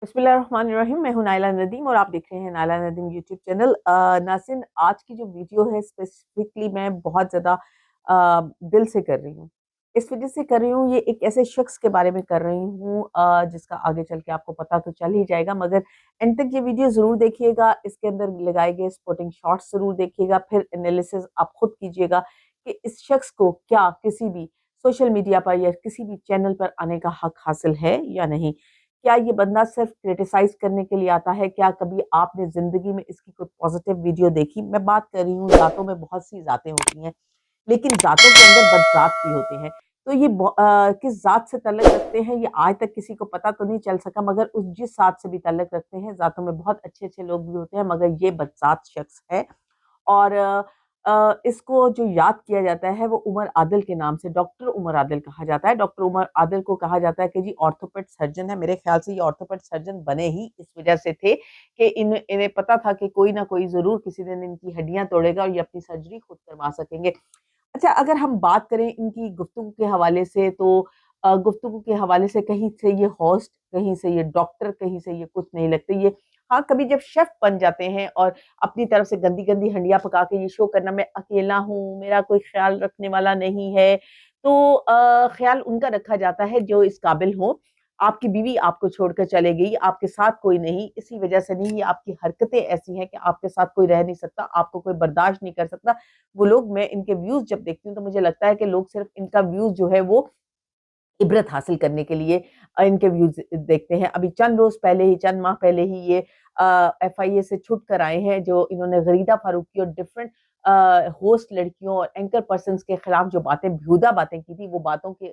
बिस्मिल्लाहिर्रहमानिर्रहीम। मैं हूं नाइला नदीम और आप देख रहे हैं नाइला नदीम यूट्यूब चैनल। नाज़रीन, आज की जो वीडियो है स्पेसिफिकली मैं बहुत ज़्यादा दिल से कर रही हूँ। इस वजह से कर रही हूँ, ये एक ऐसे शख्स के बारे में कर रही हूँ जिसका आगे चल के आपको पता तो चल ही जाएगा, मगर एंड तक ये वीडियो ज़रूर देखिएगा। इसके अंदर लगाए गए स्पोर्टिंग शॉट्स ज़रूर देखिएगा, फिर एनालिसिस आप खुद कीजिएगा कि इस शख्स को क्या किसी भी सोशल मीडिया पर या किसी भी चैनल पर आने का हक हासिल है या नहीं। क्या ये बंदा सिर्फ क्रिटिसाइज करने के लिए आता है? क्या कभी आपने ज़िंदगी में इसकी कोई पॉज़िटिव वीडियो देखी? मैं बात कर रही हूँ, ज़ातों में बहुत सी ज़ातें होती हैं, लेकिन ज़ातों के अंदर बदज़ात भी होते हैं। तो ये किस ज़ात से तल्लुक़ रखते हैं, ये आज तक किसी को पता तो नहीं चल सका, मगर उस जिस ज़ात से भी तल्लुक़ रखते हैं, ज़ातों में बहुत अच्छे-अच्छे लोग भी होते हैं, मगर ये बदज़ात शख्स है। और इसको जो याद किया जाता है वो उमर आदिल के नाम से, डॉक्टर उमर आदिल कहा जाता है। डॉक्टर उमर आदिल को कहा जाता है कि जी ऑर्थोपेड सर्जन है। मेरे ख्याल से ये ऑर्थोपेड सर्जन बने ही इस वजह से थे कि इन्हें पता था कि कोई ना कोई ज़रूर किसी दिन इनकी हड्डियाँ तोड़ेगा और ये अपनी सर्जरी खुद करवा सकेंगे। अच्छा, अगर हम बात करें इनकी गुफ्तगू के हवाले से, तो गुफ्तगू के हवाले से कहीं से ये होस्ट, कहीं से ये डॉक्टर, कहीं से ये कुछ नहीं लगते। ये हाँ, कभी जब शेफ़ बन जाते हैं और अपनी तरफ से गंदी-गंदी हंडिया पका के ये शो करना, मैं अकेला हूँ, मेरा कोई ख़्याल रखने वाला नहीं है, तो ख़्याल उनका रखा जाता है जो इस काबिल हों। आपकी बीवी आपको छोड़कर चले गई, आपके साथ कोई नहीं, इसी वजह से नहीं, ये आपकी हरकतें ऐसी हैं कि आपके साथ कोई रह नहीं सकता, आपको कोई बर्दाश्त नहीं कर सकता। वो लोग, मैं इनके व्यूज़ जब देखती हूँ तो मुझे लगता है कि लोग सिर्फ़ इनका व्यूज़ जो है वो इबरत हासिल करने के लिए इनके व्यूज़ देखते हैं। अभी चंद रोज़ पहले ही, चंद माह पहले ही ये एफआईए से छूट कर आए हैं, जो इन्होंने गरीदा फारूकी और डिफरेंट होस्ट लड़कियों और एंकर पर्सन्स के खिलाफ जो बातें, बेहुदा बातें की थी, वो बातों के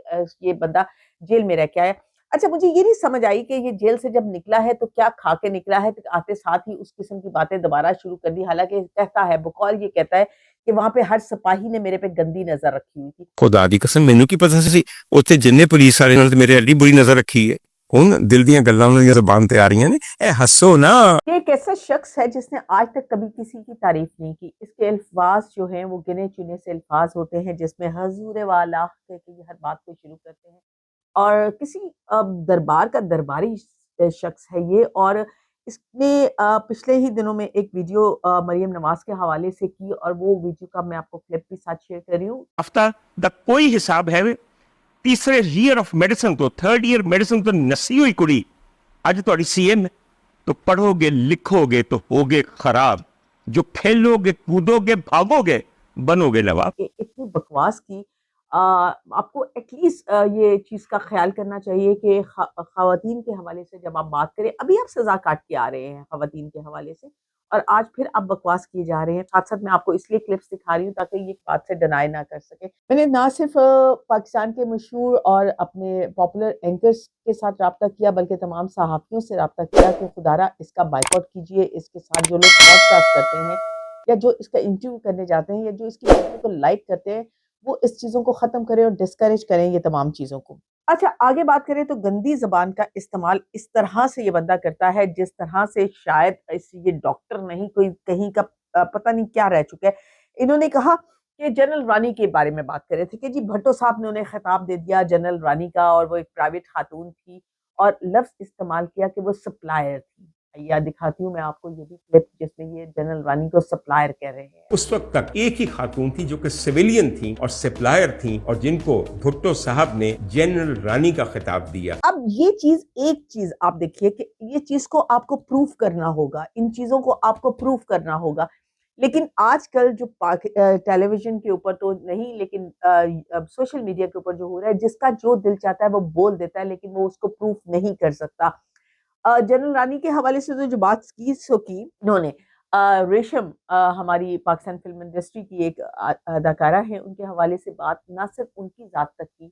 ये बंदा जेल में रह के आया। अच्छा, मुझे ये नहीं समझ आई कि ये जेल से जब निकला है तो क्या खा के निकला है, तो आते साथ ही उस किस्म की बातें दोबारा शुरू कर दी। हालाँकि कहता है, बकौल ये कहता है कि वहाँ पे हर सिपाही ने मेरे पे गंदी नज़र रखी हुई थी। ਖੁਦਾ ਦੀ ਕਸਮ ਮੈਨੂੰ ਕੀ ਪਤਾ ਸੀ ਉੱਥੇ ਜਿੰਨੇ ਪੁਲਿਸ ਵਾਲੇ ਨਾਲ ਤੇ ਮੇਰੇ ਐਡੀ ਬੁਰੀ ਨਜ਼ਰ ਰੱਖੀ ਹੈ ਹੁਣ ਦਿਲ ਦੀਆਂ ਗੱਲਾਂ ਉਹਨਾਂ ਦੀਆਂ ਜ਼ਬਾਨ ਤੇ ਆ ਰਹੀਆਂ ਨੇ ਇਹ ਹੱਸੋ ਨਾ ये एक ऐसा शख्स है जिसने आज तक कभी किसी की तारीफ नहीं की। इसके अल्फाज जो हैं वो गिने चुने से अल्फाज होते हैं, जिसमें हजूर वाला कह के ये हर बात को शुरू करते हैं। और किसी दरबार का दरबारी शख्स है ये। और इसने पिछले ही दिनों में एक वीडियो मरियम नवाज के हवाले से की, और वो वीडियो का मैं आपको क्लिप भी साथ शेयर कर रही हूँ। हफ्ता ਦਾ ਕੋਈ ਹਿਸਾਬ ਹੈ ਤੀਸਰੇ ਈਅਰ ਆਫ ਮੈਡੀਸਨ ਤੋਂ ਥਰਡ ਈਅਰ ਮੈਡੀਸਨ ਤੋਂ ਨਸੀ ਹੋਈ ਕੁੜੀ ਅੱਜ ਤੁਹਾਡੀ ਸੀਐਮ तो पढ़ोगे लिखोगे तो होगे खराब जो खेलोगे कूदोगे भागोगे बनोगे नवाब। इतनी बकवास की आपको एटलीस्ट ये चीज़ का ख्याल करना चाहिए कि ख़वातीन के हवाले से जब आप बात करें, अभी आप सज़ा काट के आ रहे हैं ख़वातीन के हवाले से, और आज फिर आप बकवास किए जा रहे हैं। साथ-साथ मैं आपको इसलिए क्लिप्स दिखा रही हूँ ताकि ये बात से डिनाई ना कर सके। मैंने ना सिर्फ़ पाकिस्तान के मशहूर और अपने पॉपुलर एंकर्स के साथ राब्ता किया, बल्कि तमाम सहाफ़ियों से राब्ता किया कि खुदारा इसका बायकॉट कीजिए। इसके साथ जो लोग पॉडकास्ट करते हैं या जो इसका इंटरव्यू करने जाते हैं या जो इसकी वीडियो को लाइक करते हैं, वो इस चीज़ों को ख़त्म करें और डिस्करेज करें ये तमाम चीज़ों को। अच्छा, आगे बात करें तो गंदी ज़बान का इस्तेमाल इस तरह से ये बंदा करता है, जिस तरह से शायद ये डॉक्टर नहीं, कोई कहीं का पता नहीं क्या रह चुका है। इन्होंने कहा कि जनरल रानी के बारे में बात कर रहे थे कि जी भट्टो साहब ने उन्हें खिताब दे दिया जनरल रानी का, और वो एक प्राइवेट खातून थी, और लफ्ज़ इस्तेमाल किया कि वो सप्लायर थी। या दिखाती हूँ मैं आपको ये भी क्लिप जिसमें ये जनरल रानी को सप्लायर कह रहे हैं। उस वक्त तक एक ही खातून थी जो कि सिविलियन थी और सप्लायर थी और जिनको भुट्टो साहब ने जनरल रानी का खिताब दिया। अब ये चीज, एक चीज आप देखिए कि ये चीज को आपको प्रूफ करना होगा, इन चीजों को आपको प्रूफ करना होगा। लेकिन आजकल जो टेलीविजन के ऊपर तो नहीं, लेकिन सोशल मीडिया के ऊपर जो हो रहा है, जिसका जो दिल चाहता है वो बोल देता है, लेकिन वो उसको प्रूफ नहीं कर सकता। जनरल रानी के हवाले से तो जो बात की सो की इन्होंने, रेशम हमारी पाकिस्तान फिल्म इंडस्ट्री की एक अदाकारा है, उनके हवाले से बात ना सिर्फ उनकी ज़ात तक की,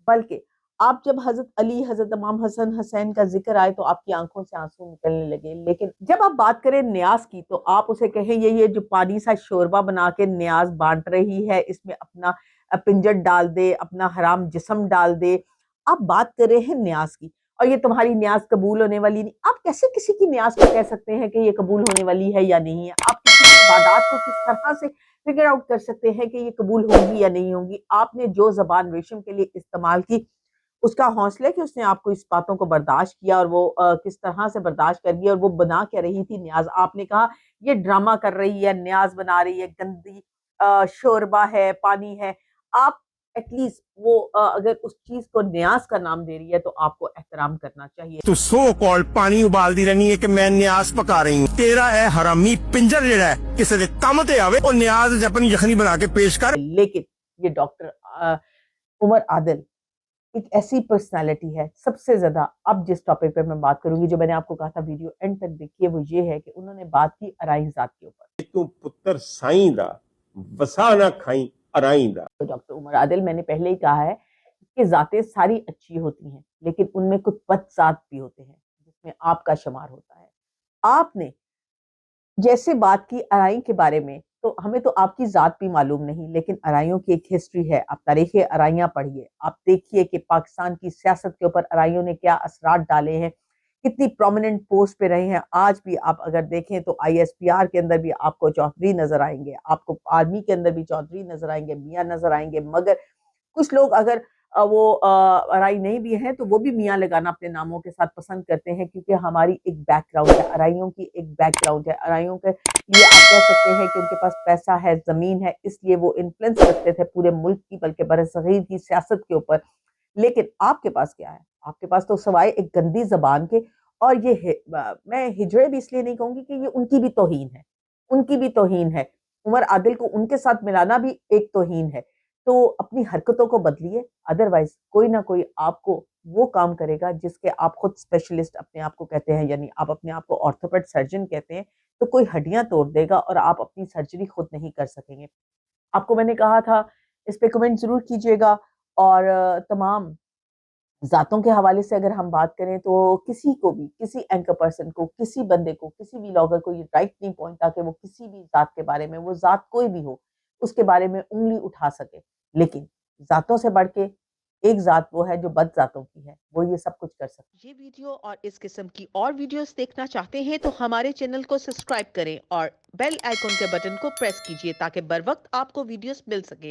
बल्कि आप जब हज़रत अली, हज़रत इमाम हसन हुसैन का ज़िक्र आए तो आपकी आंखों से आंसू निकलने लगे। लेकिन जब आप बात करें न्याज़ की, तो आप उसे कहें ये जो पानी सा शोरबा बना के न्याज़ बाँट रही है, इसमें अपना पिंजर डाल दे, अपना हराम जिस्म डाल दे। आप बात कर रहे हैं न्याज़ की, और ये तुम्हारी न्याज़ कबूल होने वाली नहीं। आप कैसे किसी की न्याज़ को कह सकते हैं कि ये कबूल होने वाली है या नहीं है? आप किसी की इबादत को किस तरह से फिगर आउट कर सकते हैं कि ये कबूल होंगी या नहीं होंगी? आपने जो ज़बान रेशम के लिए इस्तेमाल की, اس کا حوصلہ ہے کہ اس نے آپ کو اس باتوں کو برداشت کیا اور وہ کس طرح سے برداشت کر گیا، اور وہ بنا کیا رہی تھی نیاز. آپ نے کہا یہ ڈرامہ کر رہی ہے، نیاز بنا رہی ہے، گندی شوربہ ہے، پانی ہے. آپ ایٹ لیسٹ وہ اگر اس چیز کو نیاز کا نام دے رہی ہے تو آپ کو احترام کرنا چاہیے. تو سو کال پانی ابال دی رہنی ہے کہ میں نیاز پکا رہی ہوں. تیرا ہے حرامی پنجر جڑا ہے کسی دے کم تے آوے اور نیاز اپنی یخنی بنا کے پیش کر. لیکن یہ ڈاکٹر عمر عادل ایک ایسی پرسنالٹی ہے سب سے زیادہ. اب جس ٹاپک پہ میں بات کروں گی، جو میں نے آپ کو کہا تھا ویڈیو اینڈ تک دیکھیے، وہ یہ ہے کہ انہوں نے بات کی ارائیں ذات کے اوپر. تو پتر سائیں دا وسا نہ کھائیں ارائیں دا. تو ڈاکٹر عمر عادل، میں نے پہلے ہی کہا ہے کہ ذاتیں ساری اچھی ہوتی ہیں، لیکن ان میں کچھ بد ذات بھی ہوتے ہیں جس میں آپ کا شمار ہوتا ہے. آپ نے جیسے بات کی ارائیں کے بارے میں، تو ہمیں تو آپ کی ذات بھی معلوم نہیں، لیکن ارائیوں کی ایک ہسٹری ہے. آپ تاریخ ارائیاں پڑھیے، آپ دیکھیے کہ پاکستان کی سیاست کے اوپر ارائیوں نے کیا اثرات ڈالے ہیں، کتنی پرومیننٹ پوسٹ پہ رہے ہیں. آج بھی آپ اگر دیکھیں تو ISPR کے اندر بھی آپ کو چودھری نظر آئیں گے، آپ کو آرمی کے اندر بھی چودھری نظر آئیں گے، میاں نظر آئیں گے. مگر کچھ لوگ اگر وہ ارائی نہیں بھی ہیں تو وہ بھی میاں لگانا اپنے ناموں کے ساتھ پسند کرتے ہیں، کیونکہ ہماری ایک بیک گراؤنڈ ہے، ارائیوں کی ایک بیک گراؤنڈ ہے. ارائیوں کے لیے آپ کہہ سکتے ہیں کہ ان کے پاس پیسہ ہے، زمین ہے، اس لیے وہ انفلوئنس رکھتے تھے پورے ملک کی بلکہ برصغیر کی سیاست کے اوپر. لیکن آپ کے پاس کیا ہے؟ آپ کے پاس تو سوائے ایک گندی زبان کے، اور یہ میں ہجڑے بھی اس لیے نہیں کہوں گی کہ یہ ان کی بھی توہین ہے، ان کی بھی توہین ہے. عمر عادل کو ان کے ساتھ ملانا بھی ایک توہین ہے. تو اپنی حرکتوں کو بدلیے، ادروائز کوئی نہ کوئی آپ کو وہ کام کرے گا جس کے آپ خود اسپیشلسٹ اپنے آپ کو کہتے ہیں، یعنی آپ اپنے آپ کو آرتھوپیڈ سرجن کہتے ہیں. تو کوئی ہڈیاں توڑ دے گا اور آپ اپنی سرجری خود نہیں کر سکیں گے. آپ کو میں نے کہا تھا اس پہ کمنٹ ضرور کیجیے گا. اور تمام ذاتوں کے حوالے سے اگر ہم بات کریں تو کسی کو بھی، کسی اینکر پرسن کو، کسی بندے کو، کسی ویلاگر کو یہ رائٹ نہیں پہنچتا کہ وہ کسی بھی ذات کے بارے میں، وہ ذات کوئی بھی ہو، اس کے بارے میں انگلی اٹھا سکے. لیکن ذاتوں سے بڑھ کے ایک ذات وہ ہے جو بد ذاتوں کی ہے، وہ یہ سب کچھ کر سکتی. یہ ویڈیو اور اس قسم کی اور ویڈیوز دیکھنا چاہتے ہیں تو ہمارے چینل کو سبسکرائب کریں اور بیل آئیکن کے بٹن کو پریس کیجیے تاکہ بر وقت آپ کو ویڈیوز مل سکیں.